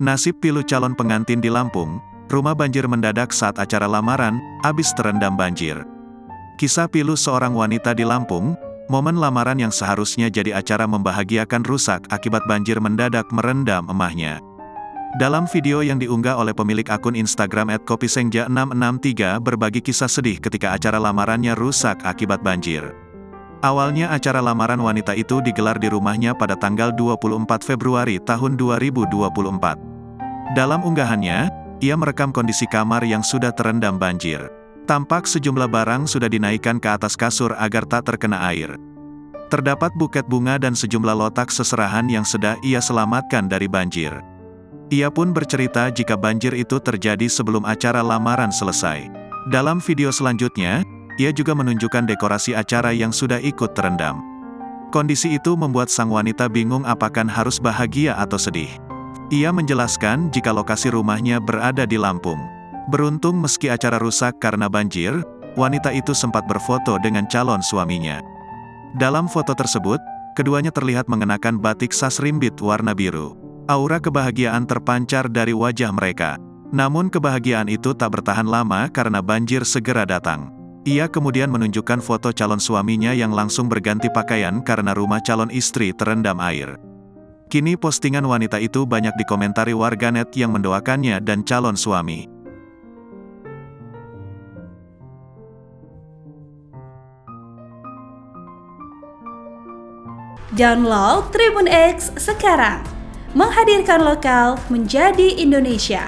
Nasib pilu calon pengantin di Lampung, rumah banjir mendadak saat acara lamaran, habis terendam banjir. Kisah pilu seorang wanita di Lampung, momen lamaran yang seharusnya jadi acara membahagiakan rusak akibat banjir mendadak merendam emahnya. Dalam video yang diunggah oleh pemilik akun Instagram @kopisengja663 berbagi kisah sedih ketika acara lamarannya rusak akibat banjir. Awalnya acara lamaran wanita itu digelar di rumahnya pada tanggal 24 Februari tahun 2024. Dalam unggahannya, ia merekam kondisi kamar yang sudah terendam banjir. Tampak sejumlah barang sudah dinaikkan ke atas kasur agar tak terkena air. Terdapat buket bunga dan sejumlah lotak seserahan yang sudah ia selamatkan dari banjir. Ia pun bercerita jika banjir itu terjadi sebelum acara lamaran selesai. Dalam video selanjutnya, ia juga menunjukkan dekorasi acara yang sudah ikut terendam. Kondisi itu membuat sang wanita bingung apakah harus bahagia atau sedih. Ia menjelaskan jika lokasi rumahnya berada di Lampung. Beruntung meski acara rusak karena banjir, wanita itu sempat berfoto dengan calon suaminya. Dalam foto tersebut, keduanya terlihat mengenakan batik sasrimbit warna biru. Aura kebahagiaan terpancar dari wajah mereka. Namun kebahagiaan itu tak bertahan lama karena banjir segera datang. Ia kemudian menunjukkan foto calon suaminya yang langsung berganti pakaian karena rumah calon istri terendam air. Kini postingan wanita itu banyak dikomentari warganet yang mendoakannya dan calon suami. Download Tribun X sekarang, menghadirkan lokal menjadi Indonesia.